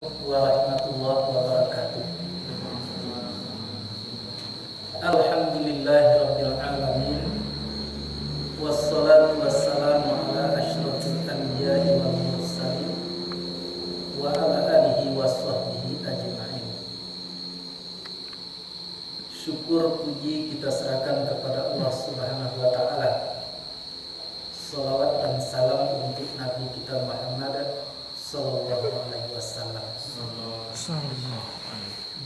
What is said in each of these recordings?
warahmatullahi wabarakatuh. Alhamdulillahirabbil alamin. Wassalatu wassalamu ala asyrafil anbiya'i wal mursalin wa ala alihi washabbihi ajma'in. Syukur puji kita serahkan kepada Allah Subhanahu wa taala. Salawat dan salam untuk Nabi kita Muhammad sallallahu alaihi wasallam.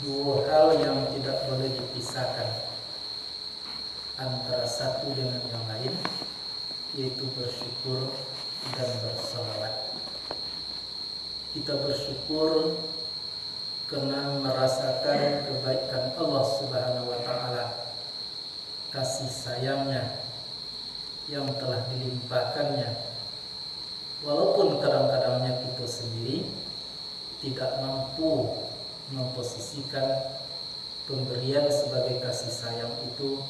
Dua hal yang tidak boleh dipisahkan antara satu dengan yang lain, yaitu bersyukur dan bersalawat. Kita bersyukur karena merasakan kebaikan Allah Subhanahu wa taala, kasih sayangnya yang telah dilimpahkannya. Walaupun kadang-kadangnya kita sendiri tidak mampu memposisikan pemberian sebagai kasih sayang itu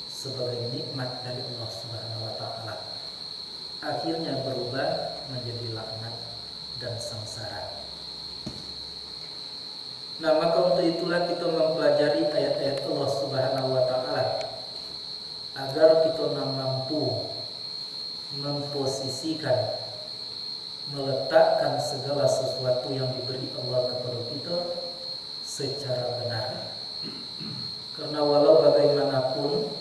sebagai nikmat dari Allah Subhanahu wa taala, akhirnya berubah menjadi laknat dan sengsara. Nah, maka untuk itulah kita mempelajari ayat-ayat Allah Subhanahu wa taala agar kita mampu memposisikan, meletakkan segala sesuatu yang diberi Allah kepada kita secara benar. Karena walau bagaimanapun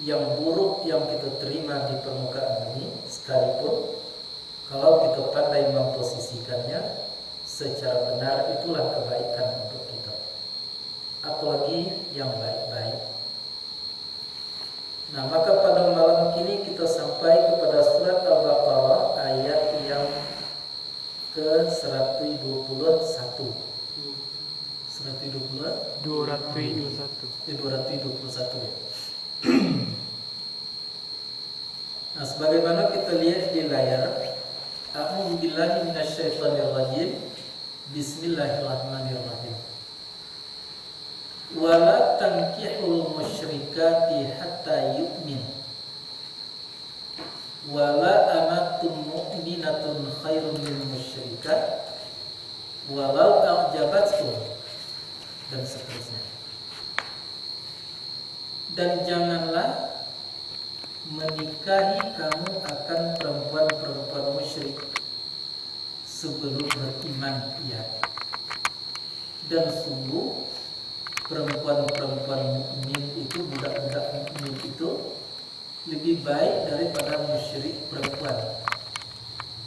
yang buruk yang kita terima di permukaan ini, sekalipun kalau kita pandai memposisikannya secara benar, itulah kebaikan untuk kita. Apalagi yang baik-baik. Nah, maka pada malam ini kita sampai kepada surat Al-Baqarah ayat yang ke-121. 221. Nah, sebagaimana kita lihat di layar, A'udzubillahi minasyaitonirrajim. Bismillahirrahmanirrahim. Wala tankihul musyrikati hatta yu'min. Wala amatun mu'minatun khairun min musyrikat walau a'jabatkum, dan seterusnya. Dan janganlah menikahi kamu akan perempuan-perempuan musyrik sebelum beriman ia. Dan sungguh perempuan-perempuan mukmin itu, budak-budak mukmin itu lebih baik daripada musyrik perempuan,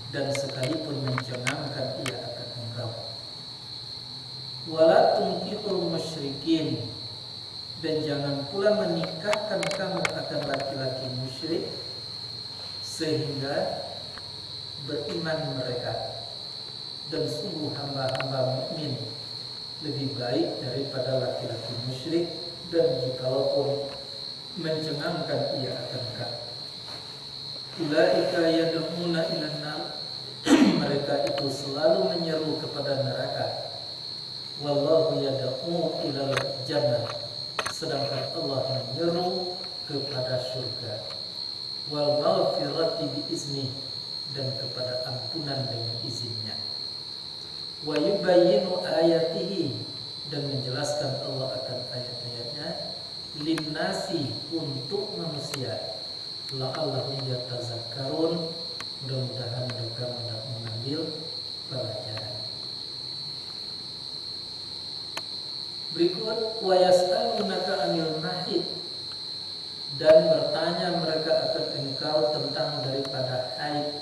dan sekalipun mencengangkan ia akan engkau. Wala tunkihul musyrikin, dan jangan pula menikahkan kamu akan laki-laki musyrik sehingga beriman mereka. Dan sungguh hamba-hamba mukmin lebih baik daripada laki-laki musyrik, dan jikalaupun mencengangkan ia akan engkau. Ulaika yad'una ilan nar, mereka itu selalu menyeru kepada neraka. Wallahu yad'u ilal jannah, sedangkan Allah menyeru kepada surga. Wal maghfirati bi izni, dan kepada ampunan dengan izinnya. Wa yubayyinu ayatihi, dan menjelaskan Allah akan ayat-ayatnya, linnasi, untuk manusia, la'allahum yatazakkarun, mudah-mudahan mereka mengambil pelajaran. Berikut, wa yas'alunaka 'anil mahid, dan bertanya mereka akan engkau tentang daripada haid.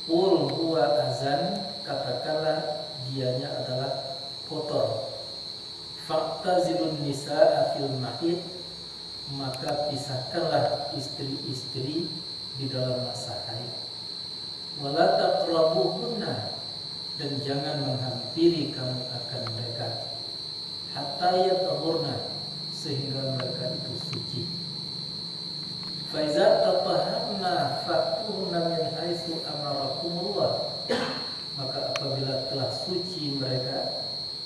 Qul huwa azan, katakanlah dianya adalah kotor. Fa'tazilun nisa'a fil mahid, maka pisahkanlah istri-istri di dalam masa haid. Wala taqrabuhunna, dan jangan menghampiri kamu akan mereka, hatta yatahurna, sehingga mereka itu suci. Faiza tatahharna fa'tuhunna min haitsu amarakumullah, maka apabila telah suci mereka,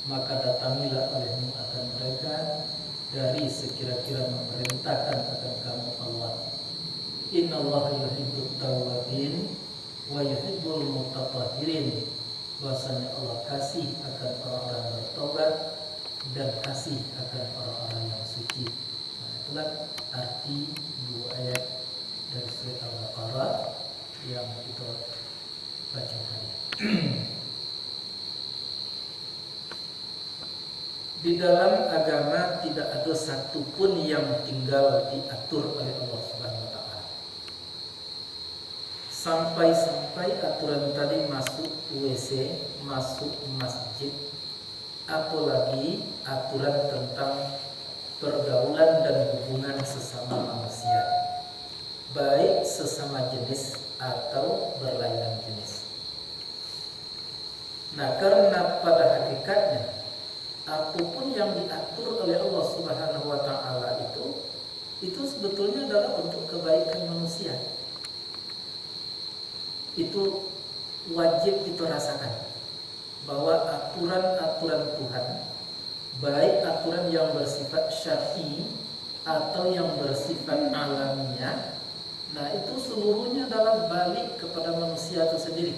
maka datangilah olehmu akan mereka dari sekira-kira memerintahkan akan kamu Allah. Innallaha yuhibbut tawwabin wa yuhibbul mutatahhirin, bahwasanya Allah kasih akan orang-orang bertobat dan kasih akan orang-orang yang suci. Nah, itulah arti dua ayat dari surat Al-Baqarah yang kita baca tadi. Di dalam agama tidak ada satupun yang tinggal diatur oleh Allah Subhanahu wa taala. Sampai-sampai aturan tadi masuk WC, masuk masjid, apalagi aturan tentang pergaulan dan hubungan sesama manusia, baik sesama jenis atau berlainan jenis. Nah, karena pada hakikatnya apapun yang diatur oleh Allah Subhanahu wa taala itu sebetulnya adalah untuk kebaikan manusia. Itu wajib kita rasakan bahwa aturan-aturan Tuhan, baik aturan yang bersifat syar'i atau yang bersifat alamiah, nah itu seluruhnya adalah balik kepada manusia itu sendiri.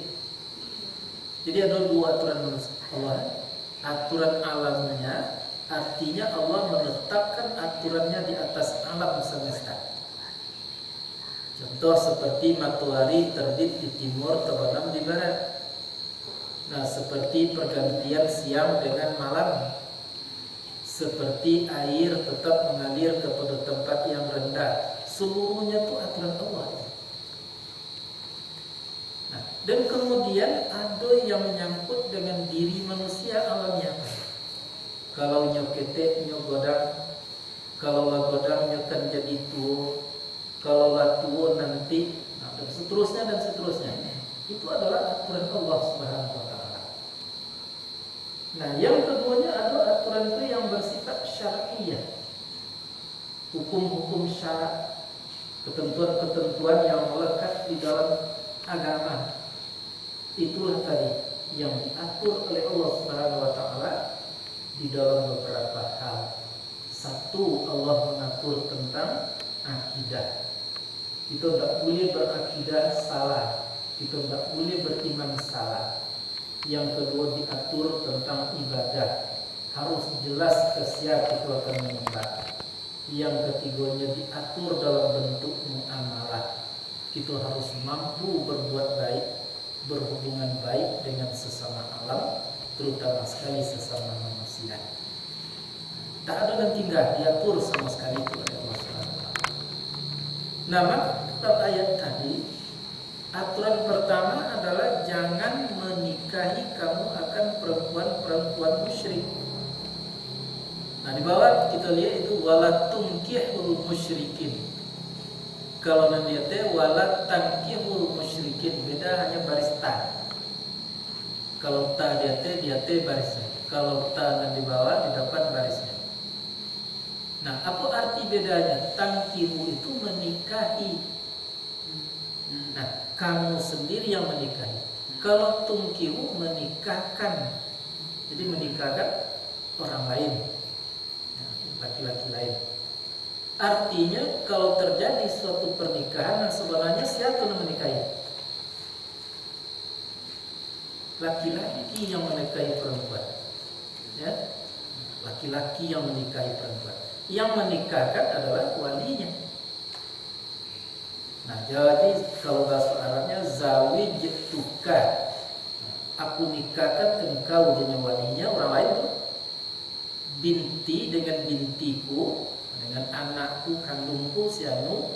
Jadi ada dua aturan manusia Allah. Aturan alamnya artinya Allah menetapkan aturannya di atas alam semesta. Contoh seperti matahari terbit di timur, terbenam di barat. Nah, seperti pergantian siang dengan malam. Seperti air tetap mengalir kepada tempat yang rendah. Seluruhnya itu aturan Allah. Nah, dan kemudian ada yang menyangkut dengan diri manusia alamnya. Kalau nyokete nyogodang, kalau lagodang nyokan jadi tua, kalau tua nanti, nah, dan seterusnya dan seterusnya. Itu adalah aturan Allah Subhanahu wa taala. Nah, yang keduanya ada aturan itu yang bersifat syar'iyah. Hukum-hukum syarak, ketentuan-ketentuan yang melekat di dalam agama. Itulah tadi yang diatur oleh Allah Subhanahu wa taala di dalam beberapa hal. Satu, Allah mengatur tentang akidah. Kita tidak boleh berakidah salah, kita tidak boleh beriman salah. Yang kedua, diatur tentang ibadah, harus jelas ke siapa kita akan menyembah. Yang ketiganya diatur dalam bentuk muamalah. Kita harus mampu berbuat baik, berhubungan baik dengan sesama alam, terutama sekali sesama manusia. Tak ada yang tinggal, diatur sama sekali itu oleh Allah SWT. Nah, maka dalam ayat tadi, aturan pertama adalah jangan menikahi kamu akan perempuan-perempuan musyrik. Nah, di bawah kita lihat itu wala tunkihul musyrikin. Kalau nanti teh wala tankihul musyrikin, beda hanya baris ta. Kalau ta dia teh barisnya. Kalau ta dan di bawah di depan barisnya. Nah, apa arti bedanya? Tangkihu itu menikahi. Nah, kamu sendiri yang menikahi. Kalau tungkihu menikahkan. Jadi menikahkan orang lain, laki-laki lain. Artinya kalau terjadi suatu pernikahan, nah sebenarnya siapa yang menikahi? Laki-laki yang menikahi perempuan, ya, laki-laki yang menikahi perempuan. Yang menikahkan adalah walinya. Nah, jadi kalau bahasa Arabnya zawijtuka, aku nikahkan engkau dengan walinya, orang lain tuh. Binti dengan bintiku, dengan anakku, kandungku, si anu.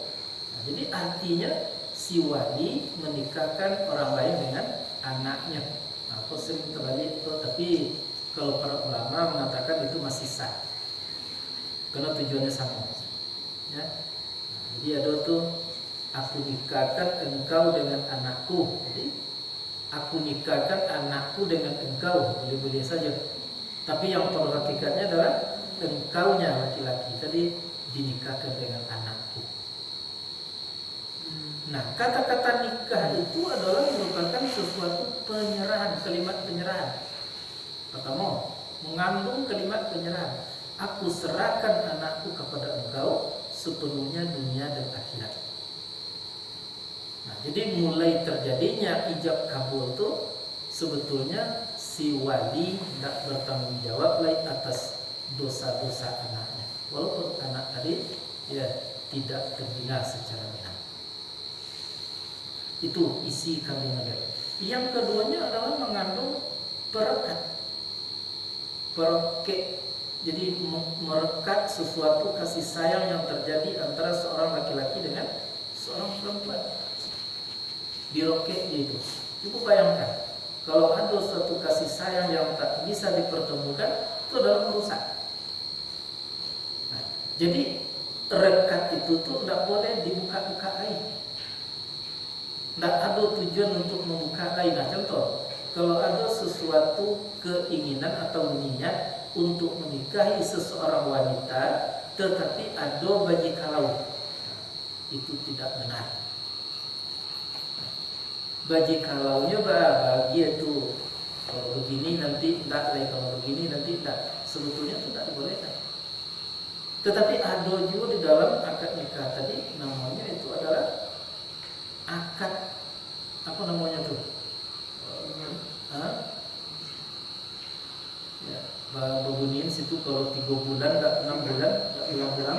Nah, jadi artinya si wali menikahkan orang lain dengan anaknya. Nah, aku sering terbalik itu, tapi kalau para ulama mengatakan itu masih sah, karena tujuannya sama. Ya. Nah, jadi ada tuh, aku nikahkan engkau dengan anakku. Jadi aku nikahkan anakku dengan engkau, boleh-boleh saja. Tapi yang pada hakikatnya adalah engkaunya laki-laki tadi dinikahkan dengan anakku. Nah, kata-kata nikah itu adalah merupakan sesuatu penyerahan, kalimat penyerahan. Pertama, mengandung kalimat penyerahan. Aku serahkan anakku kepada engkau sepenuhnya dunia dan akhirat. Nah, jadi mulai terjadinya ijab kabul itu sebetulnya si wali tidak bertanggung jawab lagi atas dosa-dosa anaknya, walaupun anak tadi ya tidak terbina secara benar. Itu isi kandungan negara. Yang keduanya adalah mengandung perekat, peroke. Jadi merekat sesuatu kasih sayang yang terjadi antara seorang laki-laki dengan seorang perempuan. Dirokek itu. Cukup bayangkan, kalau ada suatu kasih sayang yang tak bisa dipertemukan, itu adalah merusak. Nah, jadi rekat itu tuh tidak boleh dibuka-buka aib. Tidak ada tujuan untuk membuka aib. Nah, contoh, kalau ada sesuatu keinginan atau niat untuk menikahi seseorang wanita, tetapi ada bagi kalau, itu tidak benar. Bagi kalaunya bagi itu, kalau begini nanti tidak, kalau begini nanti tidak, sebetulnya itu tidak dibolehkan. Tetapi ada juga di dalam akad nikah tadi, namanya itu adalah akad apa namanya tuh? Ya, babunian situ kalau 3 bulan, 6 bulan, 5 bulan,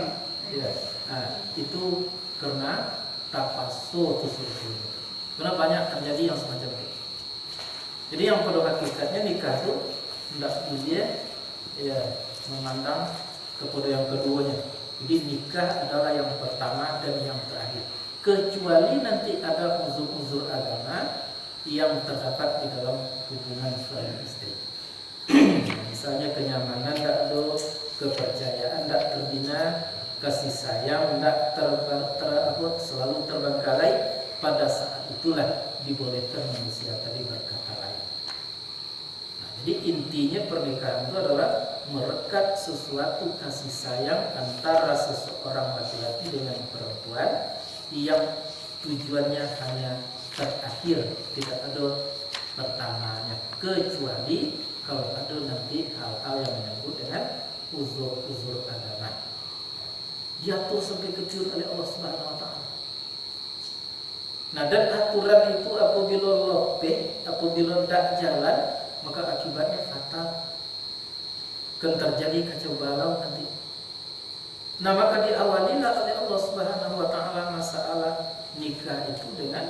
ya. Nah, itu karena tapaso itu sebetulnya. Karena banyak terjadi yang semacam itu. Jadi yang pada hakikatnya nikah itu tidak boleh ya memandang kepada yang keduanya. Jadi nikah adalah yang pertama dan yang terakhir. Kecuali nanti ada unsur-unsur agama yang terdapat di dalam hubungan suami istri. Misalnya kenyamanan tidak ada, kepercayaan tidak terbina, kasih sayang tidak selalu terbengkalai. Pada saat itulah dibolehkan manusia tadi berkata lain. Nah, jadi intinya pernikahan itu adalah merekat sesuatu kasih sayang antara seseorang laki-laki dengan perempuan yang tujuannya hanya terakhir, tidak ada pertamanya, kecuali kalau ada nanti hal-hal yang menyangkut dengan uzur-uzur agama, diatur sampai kecil oleh Allah Subhanahu Wa Taala. Nah, dan aturan itu apabila lopeh, apabila tidak jalan, maka akibatnya fatal, akan terjadi kacau balau nanti. Nah, maka diawalilah oleh Allah Subhanahu Wa Taala masalah nikah itu dengan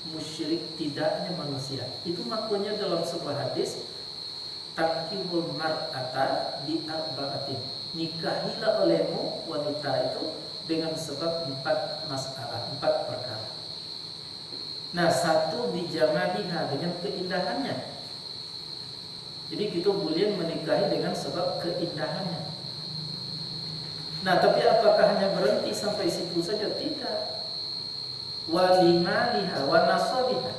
musyrik tidaknya manusia. Itu maknanya dalam sebuah hadis, tankihul mar'ata bi arba'atin, nikahilah olehmu wanita itu dengan sebab 4 masalah, 4 perkara. Nah, satu bijamaliha, dengan keindahannya. Jadi kita boleh menikahi dengan sebab keindahannya. Nah, tapi apakah hanya berhenti sampai situ saja? Tidak. Walimaliha wa nasabiha,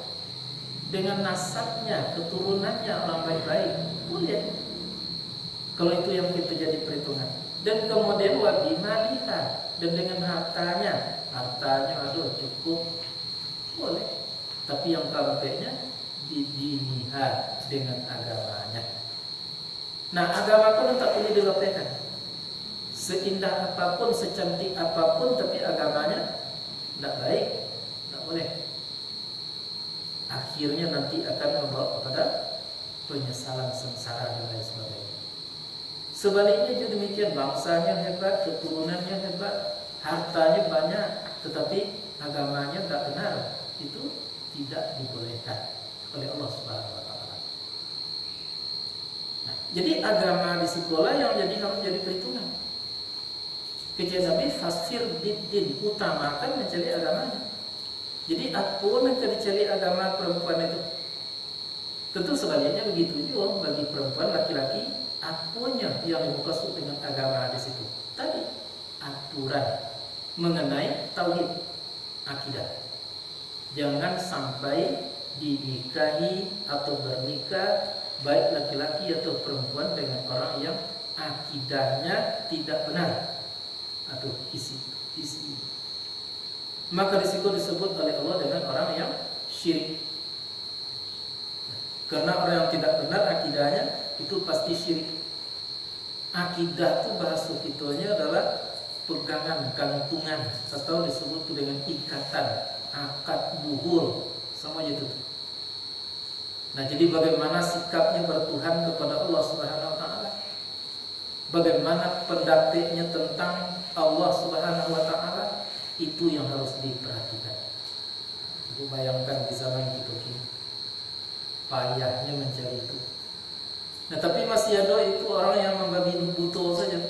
dengan nasabnya, keturunannya orang baik-baik, boleh. Kalau itu yang kita jadi perhitungan. Dan kemudian wabimaliha, dan dengan hartanya aduh cukup, boleh. Tapi yang kampenya didiniha, dengan agamanya. Nah, agama pun tak boleh dilepaskan. Seindah apapun, secantik apapun, tapi agamanya tidak baik, tidak boleh. Akhirnya nanti akan membawa kepada penyesalan, sengsara dan lain sebagainya. Sebaliknya juga demikian, bangsanya hebat, keturunannya hebat, hartanya banyak, tetapi agamanya tidak benar, itu tidak dibolehkan oleh Allah Subhanahu Wa Taala. Nah, jadi agama di sekolah yang harus jadi perhitungan. Kejadian Nabi fasfir bid-din, utamakan mencari agamanya. Jadi apa yang dicari agama perempuan itu? Tentu sebaliknya begitu juga bagi perempuan, laki-laki, apanya yang dimaksud dengan agama di situ? Tadi aturan mengenai tauhid, akidah. Jangan sampai dinikahi atau bernikah baik laki-laki atau perempuan dengan orang yang akidahnya tidak benar atau isi. Maka risiko disebut oleh Allah dengan orang yang syirik. Karena orang yang tidak benar akidahnya itu pasti syirik. Akidah itu bahasa kitanya adalah pegangan, gantungan, atau disebut dengan ikatan, akad buhul, sama itu. Nah, jadi bagaimana sikapnya bertuhan kepada Allah Subhanahu wa taala? Bagaimana pendapatnya tentang Allah Subhanahu wa taala? Itu yang harus diperhatikan. Ibu bayangkan di zaman kita kini payahnya mencari itu. Nah, tapi masih ada itu orang yang membabi buta saja.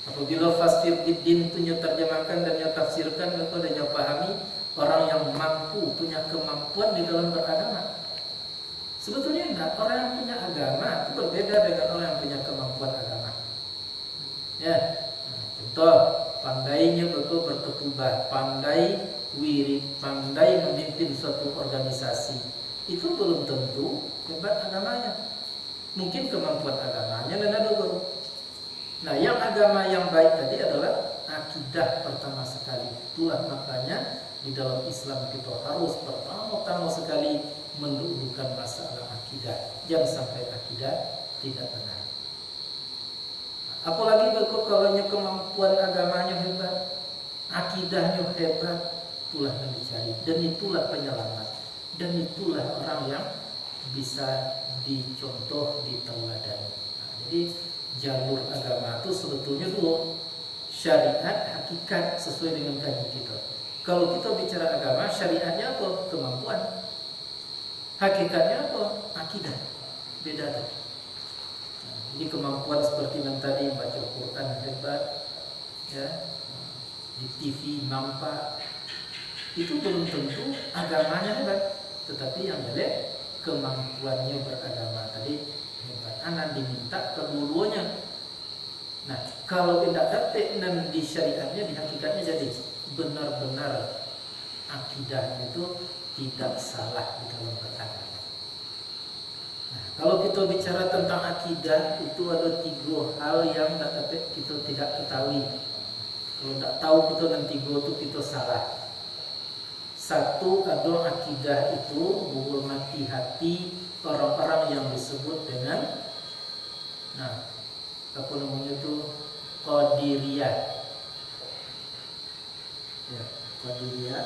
Apabila fasir din itu terjemahkan dan tafsirkan, maka dia pahami orang yang mampu, punya kemampuan di dalam beragama. Sebetulnya enggak, orang yang punya agama itu berbeda dengan orang yang punya kemampuan agama. Ya, contoh, pandainya betul berketubah, pandai wirid, pandai memimpin suatu organisasi, itu belum tentu hebat agamanya. Mungkin kemampuan agamanya dan ada guru. Nah, yang agama yang baik tadi adalah akidah pertama sekali. Itulah makanya di dalam Islam kita harus pertama-tama sekali mendudukkan masalah akidah. Jangan sampai akidah tidak benar. Apalagi kalau kemampuan agamanya hebat, akidahnya hebat, itulah yang dicari dan itulah penyelamat dan itulah orang yang bisa dicontoh, diteladani. Nah, jadi jalur agama itu sebetulnya dulu syariat, hakikat sesuai dengan kaji kita. Kalau kita bicara agama, syariatnya apa? Kemampuan. Hakikatnya apa? Akidah. Beda tuh. Nah, jadi kemampuan seperti yang tadi baca Quran hebat, ya, di TV nampak, itu belum tentu agamanya hebat. Tetapi yang jelek kemampuannya beragama tadi hebat. Anak diminta kedua-duanya. Nah, kalau tidak dapat dan di syariatnya, di hakikatnya jadi benar-benar akidahnya itu tidak salah di dalam beragama. Nah, kalau kita bicara tentang akidah, itu ada 3 hal yang kita tidak ketahui. Kalau tidak tahu kita dan 3 itu kita salah. Satu, ada akidah itu menghormati hati orang-orang yang disebut dengan apa namanya itu Qadiriyah. Ya, Qadiriyah.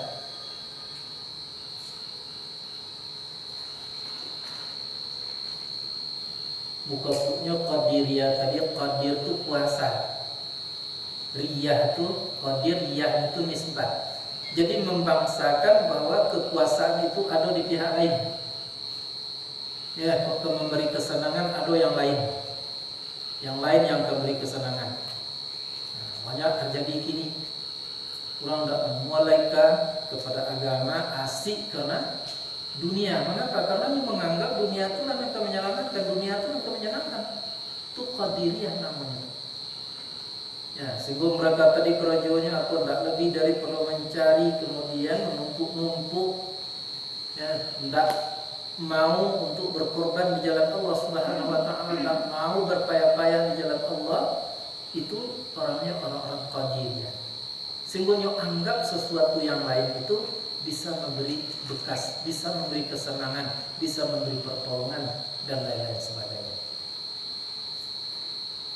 Bukannya Qadiriyah tadi, Qadir itu kuasa. Riyah itu Qadir, riyah itu nisbah. Jadi membangsakan bahwa kekuasaan itu ada di pihak lain. Ya, waktu memberi kesenangan ada yang lain. Yang lain yang memberi kesenangan. Nah, banyak terjadi kini. Orang tidak memulaikan kepada agama asik karena dunia. Mengapa? Karena dia menganggap dunia itu yang akan menyelamatkan, dunia itu yang akan menyenangkan. Itu Qadiriyah namanya. Ya, sehingga mereka tadi kerajaannya apa tidak lebih dari perlu mencari, kemudian menumpuk-numpuk, ya, tidak mau untuk berkorban di jalan Allah Subhanahu wa taala, tidak mau berpayah-payah di jalan Allah. Itu orangnya orang-orang Qadiriyah. Sehingga anggap sesuatu yang lain itu bisa memberi bekas, bisa memberi kesenangan, bisa memberi pertolongan dan lain-lain sebagainya.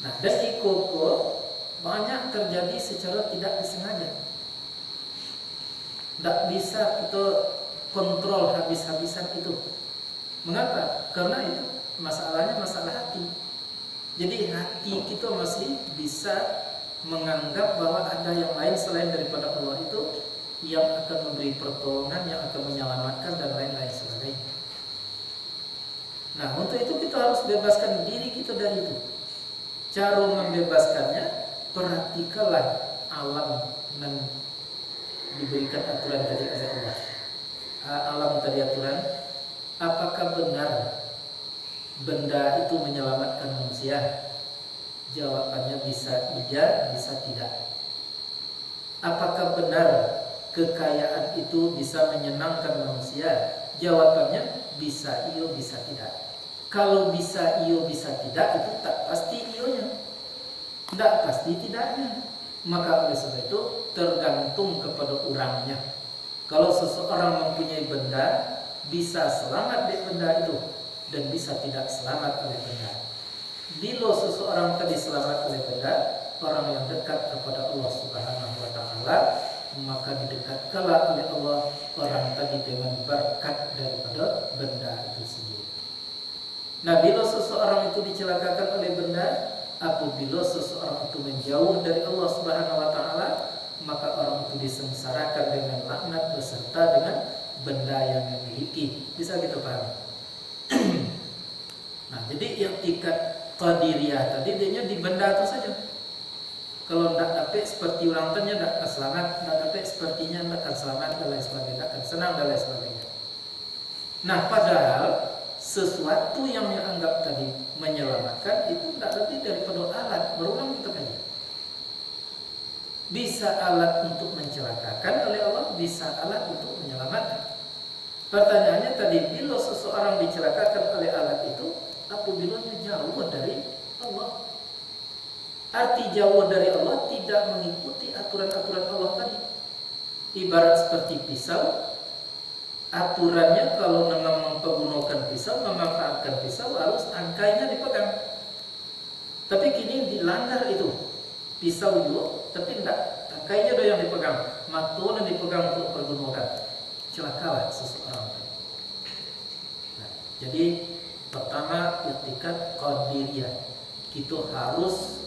Nah, dan ikut banyak terjadi secara tidak disengaja. Tidak bisa kita kontrol habis-habisan itu. Mengapa? Karena itu masalahnya masalah hati. Jadi hati kita masih bisa menganggap bahwa ada yang lain selain daripada Allah itu yang akan memberi pertolongan, yang akan menyelamatkan dan lain-lain sebagainya. Nah, untuk itu kita harus bebaskan diri kita dari itu. Cara membebaskannya, perhatikanlah alam dan diberikan aturan dari Allah. Alam tadi aturan, apakah benar benda itu menyelamatkan manusia? Jawabannya bisa iya, bisa tidak. Apakah benar kekayaan itu bisa menyenangkan manusia? Jawabannya bisa iya, bisa tidak. Kalau bisa iya, bisa tidak, itu tak pasti ionya. Tidak pasti tidaknya. Maka oleh sebab itu tergantung kepada orangnya. Kalau seseorang mempunyai benda, bisa selamat dari benda itu dan bisa tidak selamat oleh benda. Bila seseorang tadi selamat oleh benda, orang yang dekat kepada Allah Subhanahu wa taala, maka didekatkanlah oleh Allah orang tadi dengan berkat daripada benda itu sendiri. Nah, bila seseorang itu dicelakakan oleh benda, apabila seseorang itu menjauh dari Allah Subhanahu wa taala, maka orang itu disengsarakan dengan laknat beserta dengan benda yang dimiliki. Bisa kita paham? Nah, jadi i'tikad qadiriyah tadi dia di benda itu saja. Kalau tidak dapat seperti orang tanya tidak akan selamat, tidak dapat sepertinya tidak akan selamat dan lain sebagainya, tidak akan senang dan lain sebagainya. Nah, padahal sesuatu yang dianggap tadi menyelamatkan itu tidak lebih daripada alat. Berulang kita kaji. Bisa alat untuk mencelakakan oleh Allah, bisa alat untuk menyelamatkan. Pertanyaannya tadi, bila seseorang dicelakakan oleh alat itu, apabila jauh dari Allah. Arti jauh dari Allah tidak mengikuti aturan-aturan Allah tadi. Ibarat seperti pisau, aturannya kalau memang mempergunakan pisau, memanfaatkan pisau harus tangkainya dipegang. Tapi kini dilanggar itu, pisau juga, tapi tidak, tangkainya doang yang dipegang, matanya dipegang untuk pergunakan. Celakalah seseorang. Nah, jadi pertama i'tikad qadiriyah, kita harus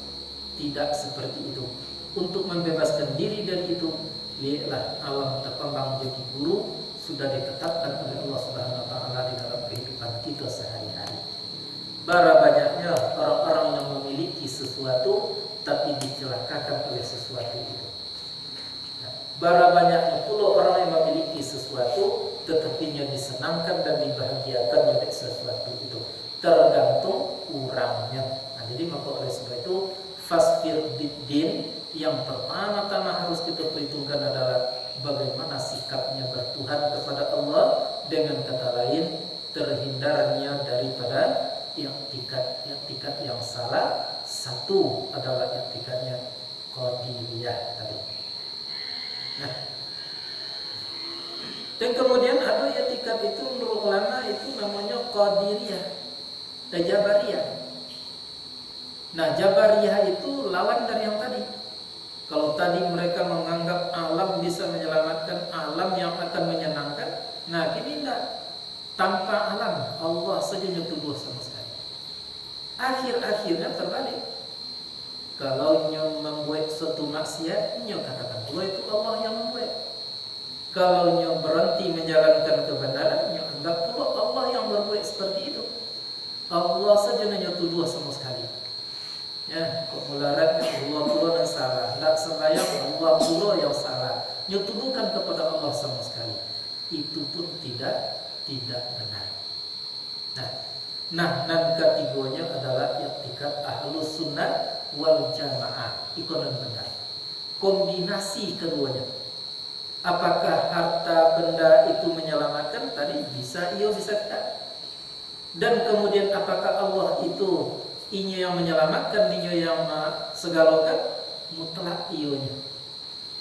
tidak seperti itu. Untuk membebaskan diri dari itu, lihatlah alam terkembang jadi guru sudah ditetapkan oleh Allah Subhanahu wa taala di dalam kehidupan kita sehari-hari. Bara banyaknya orang-orang yang memiliki sesuatu tapi dicelakakan oleh sesuatu itu. Bara banyaknya pula orang yang memiliki sesuatu tetapi yang disenangkan dan dibahagiakan oleh sesuatu itu. Tergantung orangnya. Nah, jadi maka oleh sebab itu fasfir biddin, yang pertama-tama harus kita perhitungkan adalah bagaimana sikapnya bertuhan kepada Allah, dengan kata lain terhindarnya daripada i'tikad yang salah. Satu adalah i'tikadnya qadiriyah tadi. Nah, dan kemudian ada i'tikad itu menurut ulama itu namanya qadiriyah dan jabariyah. Nah, jabariyah itu lawan dari yang tadi. Kalau tadi mereka menganggap alam bisa menyelamatkan, alam yang akan menyenangkan. Nah, kini tidak. Tanpa alam, Allah saja nyetuduh sama sekali. Akhir-akhirnya terbalik. Kalau nyo membuat suatu maksiat, nyo katakan pula itu Allah yang membuat. Kalau nyo berhenti menjalankan kebenaran, nyo anggap pula Allah yang berbuat seperti itu. Allah saja nyetuduh sama sekali. Ya, kok melarat Allah pula yang salah, tidak sembahyang Allah pula yang salah, nyetuduhkan kepada Allah sama sekali. Itu pun tidak benar. Nah, dan ketiganya adalah i'tikad ahlus sunnah wal jamaah. Itu yang benar. Kombinasi keduanya. Apakah harta benda itu menyelamatkan? Tadi bisa iya, bisa tidak. Dan kemudian apakah Allah itu inyo yang menyelamatkan, inyo yang segalakan? Mutlak iyonya.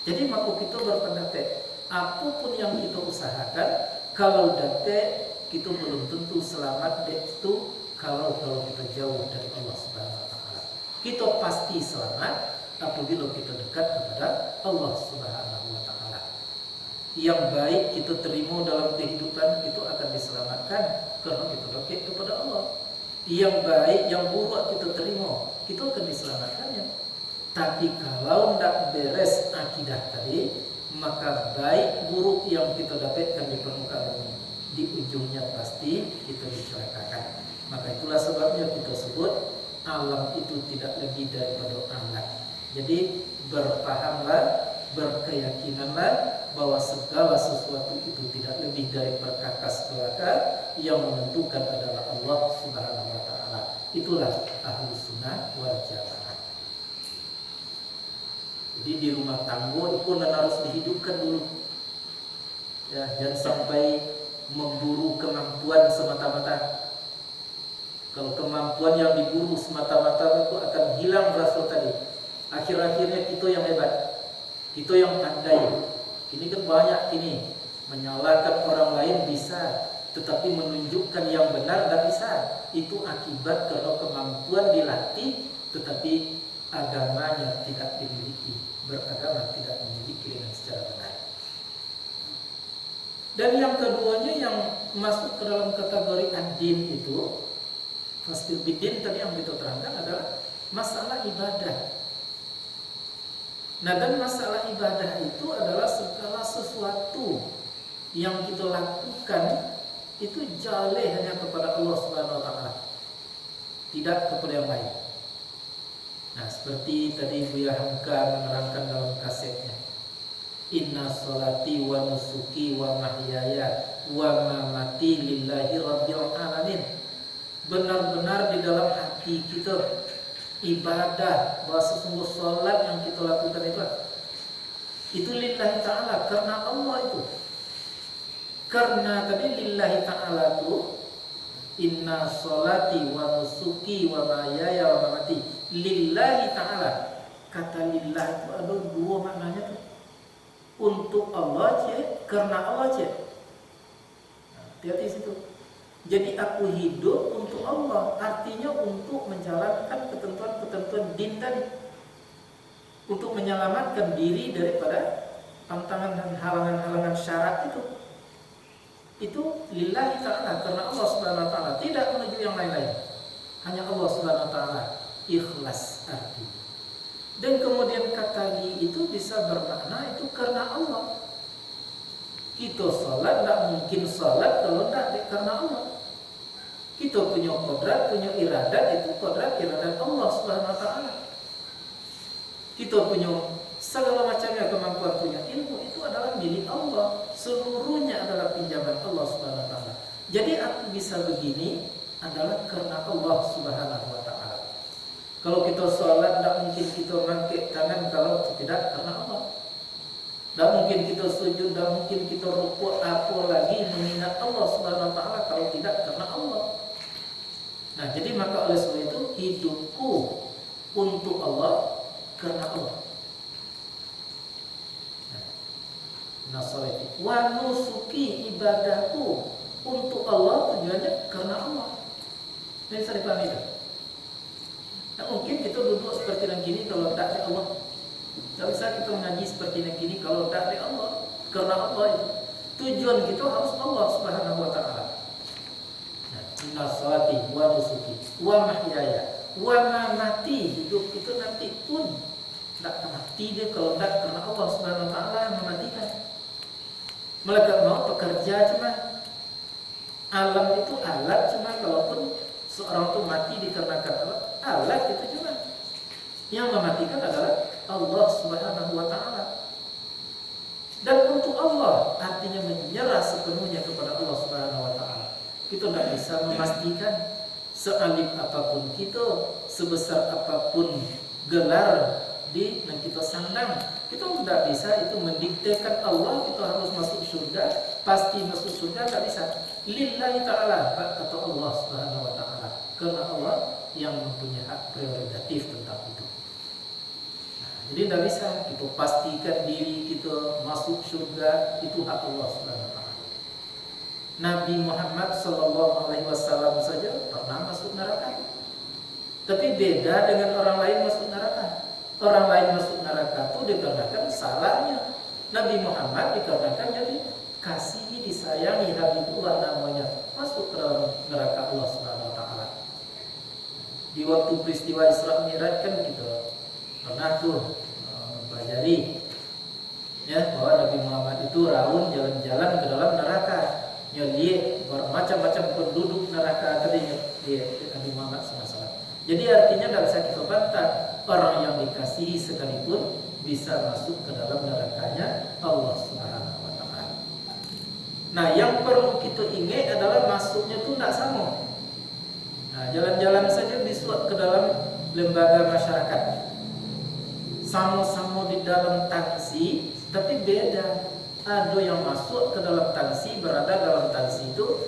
Jadi maka kita berpendapat, apapun yang kita usahakan, kalau dapat kita belum tentu selamat itu kalau kita jauh dari Allah Subhanahu wa taala. Kita pasti selamat apabila kita dekat kepada Allah Subhanahu wa taala. Yang baik kita terima dalam kehidupan itu akan diselamatkan karena kita dekat kepada Allah. Yang baik, yang buruk kita terima, kita akan diselamatkannya. Tapi kalau tidak beres akidah tadi, maka baik buruk yang kita dapatkan di permukaan bumi, di ujungnya pasti kita dicelakakan. Maka itulah sebabnya kita sebut alam itu tidak lebih daripada alat. Jadi berpahamlah, berkeyakinanlah bahwa segala sesuatu itu tidak lebih dari perkakas belaka, yang menentukan adalah Allah Subhanahu wa taala. Itulah ahlus sunnah wal jamaah. Jadi di rumah tangga itu harus dihidupkan dulu. Ya, jangan sampai memburu kemampuan semata-mata. Kalau kemampuan yang diburu semata-mata itu akan hilang rasa tadi. Akhir-akhirnya kita yang hebat, kita yang pandai. Ini kan banyak ini menyalahkan orang lain bisa, tetapi menunjukkan yang benar tidak bisa. Itu akibat karena kemampuan dilatih, tetapi agamanya tidak dimiliki. beragama tidak memiliki dengan secara benar. Dan yang keduanya yang masuk ke dalam kategori ad-din itu, fastil bidin tadi yang kita terangkan adalah masalah ibadah. Nah, dan masalah ibadah itu adalah segala sesuatu yang kita lakukan itu jaleh hanya kepada Allah Subhanahu wa taala, tidak kepada yang lain. Nah, seperti tadi Buya Hamka menerangkan dalam kasetnya, inna sholati wa nusuki wa mahyaya wa mamati lillahi rabbil alamin. Benar-benar di dalam hati kita ibadah, bahwa sesungguh sholat yang kita lakukan itu lillahi ta'ala, karena Allah itu. Karena tadi lillahi ta'ala itu inna sholati wa nusuki wa mahyaya wa mamati lillahi ta'ala. Kata lillah itu ada dua maknanya tuh. Untuk Allah karena Allah hati-hati situ. Jadi aku hidup untuk Allah, artinya untuk menjalankan ketentuan-ketentuan din tadi, untuk menyelamatkan diri daripada tantangan dan halangan-halangan syarat itu. Itu lillahi ta'ala, karena Allah Subhanahu wa taala, tidak menuju yang lain-lain. Hanya Allah Subhanahu wa taala, ikhlas arti. Dan kemudian kata li itu bisa bermakna itu karena Allah. Kita salat tidak mungkin salat kalau tidak karena Allah. Kita punya kodrat, punya iradat, itu kodrat iradat Allah Subhanahu wa taala. Kita punya segala macamnya kemampuan, punya ilmu, itu adalah milik Allah. Seluruhnya adalah pinjaman Allah Subhanahu wa taala. Jadi aku bisa begini adalah karena Allah Subhanahu wa taala. Kalau kita sholat, tidak mungkin kita mengangkat tangan kalau tidak karena Allah. Tidak mungkin kita sujud, tidak mungkin kita rukuk, apalagi mengingat Allah Subhanahu wa taala kalau tidak karena Allah. Nah, jadi maka oleh sebab itu hidupku untuk Allah karena Allah. Nah, salati wa nusuki, ibadahku untuk Allah tujuannya karena Allah. Ini bisa dipahami itu. Nah, mungkin kita duduk seperti yang gini kalau tidak ada Allah. Tidak bisa kita mengaji seperti yang gini kalau tidak ada Allah. Karena Allah itu tujuan kita harus Allah Subhanahu wa taala. Inna sholati wa nusuki wa mahyaya wa mamati, hidup itu nanti pun tidak akan mati dia kalau tidak karena Allah Subhanahu wa taala yang mematikan. Malaikat maut pekerja cuma, alam itu alat cuma, kalaupun seorang itu mati dikarenakan alat itu cuma, yang mematikan adalah Allah Subhanahu wa taala. Dan untuk Allah artinya menyerah sepenuhnya kepada Allah Subhanahu wa taala. Kita tidak bisa memastikan sealim apapun kita, sebesar apapun gelar yang kita sandang, kita tidak bisa itu mendiktekan Allah kita harus masuk surga, pasti masuk surga, tidak bisa. Lillahi ta'ala, kata Allah Subhanahu wa ta'ala, karena Allah yang mempunyai hak prerogatif tentang itu. Nah, jadi tidak bisa kita pastikan diri kita masuk surga, itu hak Allah Subhanahu wa ta'ala. Nabi Muhammad SAW saja pernah masuk neraka, tapi beda dengan orang lain masuk neraka. Orang lain masuk neraka itu dikarenakan salahnya. Nabi Muhammad dikarenakan jadi kasihi, disayangi, Habibullah namanya, masuk ke dalam neraka Allah Subhanahu wa taala. Di waktu peristiwa Isra Mi'raj kan kita pernah tuh mempelajari ya bahwa Nabi Muhammad itu raun jalan-jalan ke dalam neraka. Lihat bermacam-macam penduduk neraka tadi lihat Nabi Muhammad SAW. Jadi artinya tidak bisa kita bantah, orang yang dikasihi sekalipun bisa masuk ke dalam nerakanya Allah Subhanahu wa taala. Nah, yang perlu kita ingat adalah masuknya itu tidak sama. Nah, jalan-jalan saja disuap ke dalam lembaga masyarakat, sama-sama di dalam taksi, tapi beda. Ada yang masuk ke dalam taksi, berada dalam taksi itu